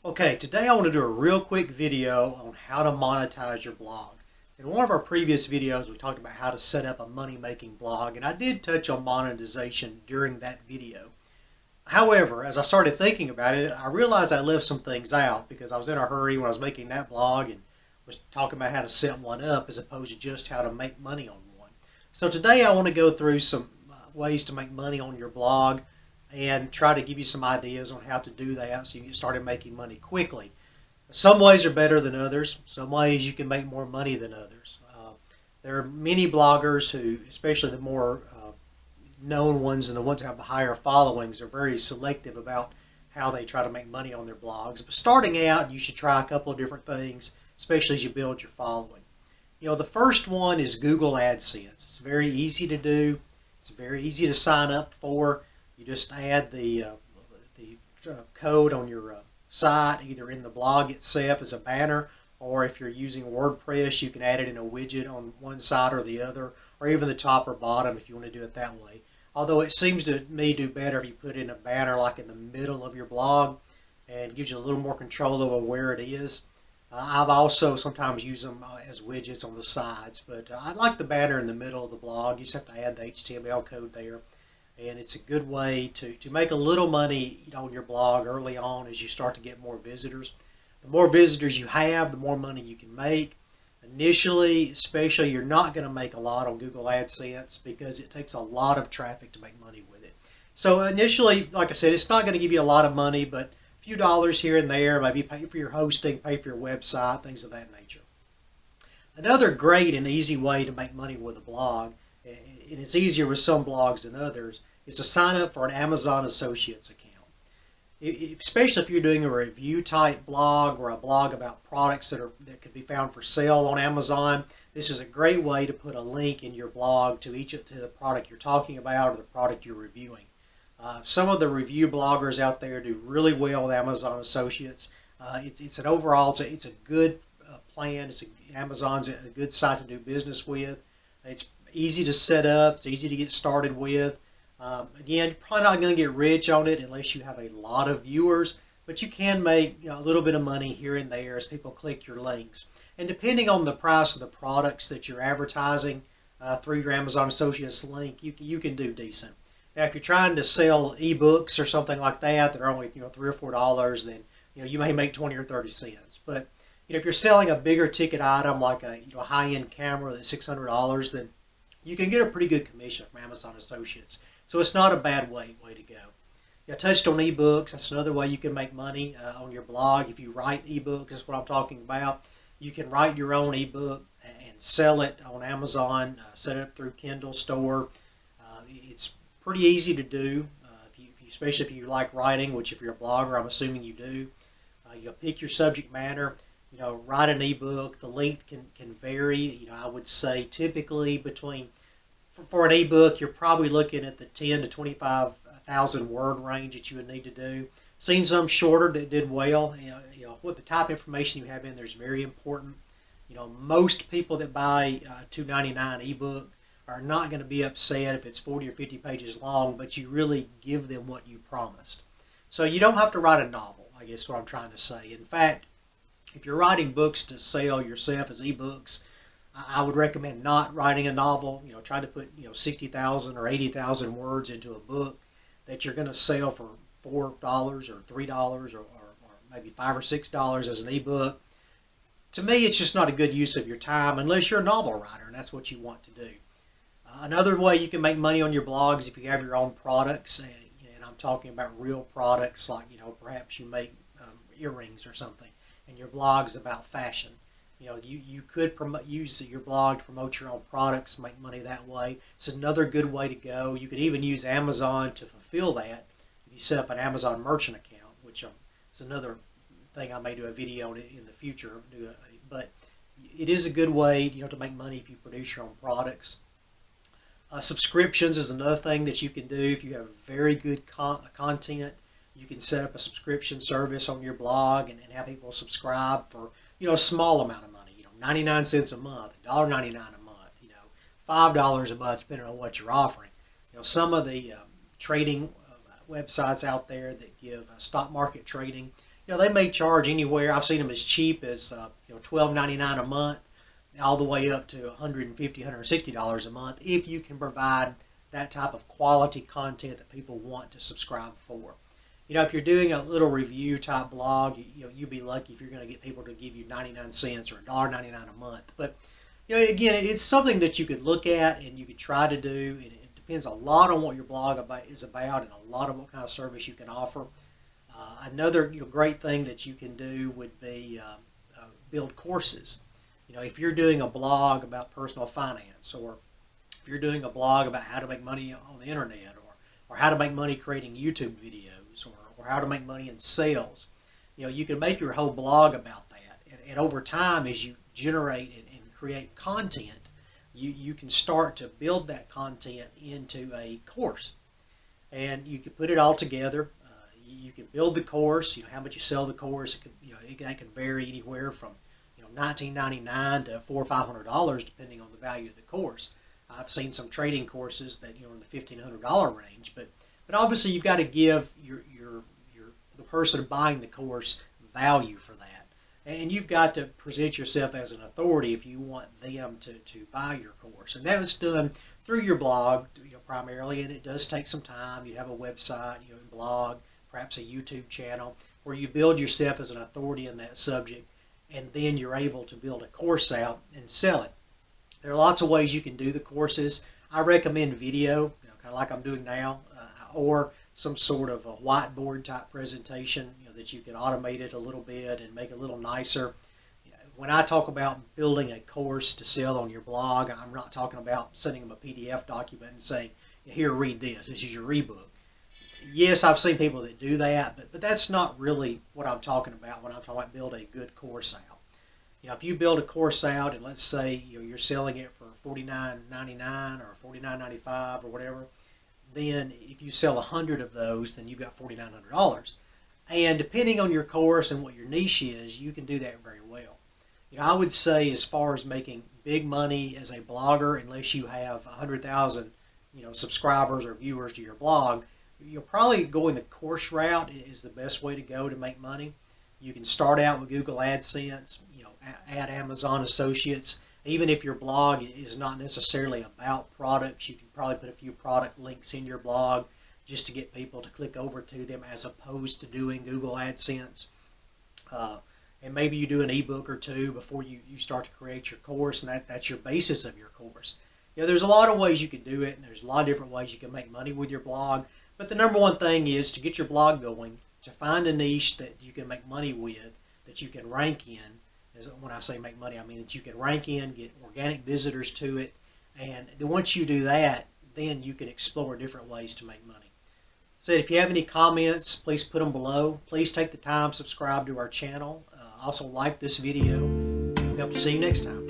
Okay, today I want to do a real quick video on how to monetize your blog. In one of our previous videos, we talked about how to set up a money-making blog, and I did touch on monetization during that video. However, as I started thinking about it, I realized I left some things out because I was in a hurry when I was making that blog and was talking about how to set one up as opposed to just how to make money on one. So today I want to go through some ways to make money on your blog and try to give you some ideas on how to do that so you can get started making money quickly. Some ways are better than others. Some ways you can make more money than others. There are many bloggers who, especially the more known ones and the ones that have the higher followings, are very selective about how they try to make money on their blogs. But starting out, you should try a couple of different things, especially as you build your following. The first one is Google AdSense. It's very easy to do. It's very easy to sign up for. You just add the code on your site, either in the blog itself as a banner, or if you're using WordPress, you can add it in a widget on one side or the other, or even the top or bottom if you want to do it that way. Although it seems to me do better if you put in a banner like in the middle of your blog, and gives you a little more control over where it is. I've also sometimes used them as widgets on the sides, but I like the banner in the middle of the blog. You just have to add the HTML code there. And it's a good way to make a little money on your blog early on as you start to get more visitors. The more visitors you have, the more money you can make. Initially, especially, you're not going to make a lot on Google AdSense because it takes a lot of traffic to make money with it. So initially, like I said, it's not going to give you a lot of money, but a few dollars here and there, maybe pay for your hosting, pay for your website, things of that nature. Another great and easy way to make money with a blog, and it's easier with some blogs than others, is to sign up for an Amazon Associates account. Especially if you're doing a review type blog or a blog about products that could be found for sale on Amazon, this is a great way to put a link in your blog to the product you're talking about or the product you're reviewing. Some of the review bloggers out there do really well with Amazon Associates. It's a good plan. Amazon's a good site to do business with. It's easy to set up. It's easy to get started with. Again, you're probably not going to get rich on it unless you have a lot of viewers, but you can make a little bit of money here and there as people click your links. And depending on the price of the products that you're advertising through your Amazon Associates link, you can do decent. Now, if you're trying to sell ebooks or something like that are only $3 or $4, then you may make 20 or 30 cents. But if you're selling a bigger ticket item like a high-end camera that's $600, then you can get a pretty good commission from Amazon Associates. So it's not a bad way to go. I touched on ebooks. That's another way you can make money on your blog. If you write ebooks, that's what I'm talking about. You can write your own ebook and sell it on Amazon, set it up through Kindle Store. It's pretty easy to do, especially if you like writing, which if you're a blogger, I'm assuming you do. You'll pick your subject matter. Write an ebook. The length can vary. I would say typically for an ebook, you're probably looking at the 10 to 25,000 word range that you would need to do. Seen some shorter that did well. What the type of information you have in there is very important. Most people that buy a $2.99 ebook are not going to be upset if it's 40 or 50 pages long, but you really give them what you promised. So you don't have to write a novel, I guess what I'm trying to say. In fact, if you're writing books to sell yourself as ebooks, I would recommend not writing a novel. Try to put 60,000 or 80,000 words into a book that you're going to sell for $4 or $3 or maybe $5 or $6 as an ebook. To me, it's just not a good use of your time unless you're a novel writer and that's what you want to do. Another way you can make money on your blog is if you have your own products, and I'm talking about real products like perhaps you make earrings or something, and your blog's about fashion. You could use your blog to promote your own products, make money that way. It's another good way to go. You could even use Amazon to fulfill that if you set up an Amazon merchant account, which is another thing I may do a video on in the future. But it is a good way to make money if you produce your own products. Subscriptions is another thing that you can do. If you have very good content, you can set up a subscription service on your blog and have people subscribe for a small amount of money, 99 cents a month, $1.99 a month, $5 a month, depending on what you're offering. Some of the trading websites out there that give stock market trading, they may charge anywhere. I've seen them as cheap as $12.99 a month, all the way up to $150, $160 a month, if you can provide that type of quality content that people want to subscribe for. If you're doing a little review type blog, you'd be lucky if you're going to get people to give you 99 cents or $1.99 a month. But again, it's something that you could look at and you could try to do. It depends a lot on what your blog is about and a lot of what kind of service you can offer. Another great thing that you can do would be build courses. If you're doing a blog about personal finance, or if you're doing a blog about how to make money on the internet, or how to make money creating YouTube videos, or how to make money in sales, you can make your whole blog about that. And over time, as you generate and create content, you can start to build that content into a course. And you can put it all together. You can build the course, how much you sell the course. That can vary anywhere from $19.99 to $400 or $500 depending on the value of the course. I've seen some trading courses that in the $1,500 range, but obviously you've got to give the person buying the course value for that, and you've got to present yourself as an authority if you want them to buy your course. And that was done through your blog, primarily, and it does take some time. You have a website, a blog, perhaps a YouTube channel, where you build yourself as an authority in that subject, and then you're able to build a course out and sell it. There are lots of ways you can do the courses. I recommend video, kind of like I'm doing now, or some sort of a whiteboard type presentation, that you can automate it a little bit and make it a little nicer. When I talk about building a course to sell on your blog, I'm not talking about sending them a PDF document and saying, here, read this. This is your ebook. Yes, I've seen people that do that, but that's not really what I'm talking about when I'm talking about build a good course out. If you build a course out and let's say you're selling it for $49.99 or $49.95 or whatever, then if you sell 100 of those, then you've got $4,900. And depending on your course and what your niche is, you can do that very well. I would say as far as making big money as a blogger, unless you have 100,000 subscribers or viewers to your blog, you're probably going the course route is the best way to go to make money. You can start out with Google AdSense, add Amazon Associates. Even if your blog is not necessarily about products, you can probably put a few product links in your blog just to get people to click over to them, as opposed to doing Google AdSense. And maybe you do an ebook or two before you start to create your course, and that's your basis of your course. There's a lot of ways you can do it, and there's a lot of different ways you can make money with your blog. But the number one thing is to get your blog going, to find a niche that you can make money with, that you can rank in. When I say make money, I mean that you can rank in, get organic visitors to it, and then once you do that, then you can explore different ways to make money. So if you have any comments, please put them below. Please take the time, subscribe to our channel. Also like this video. Hope to see you next time.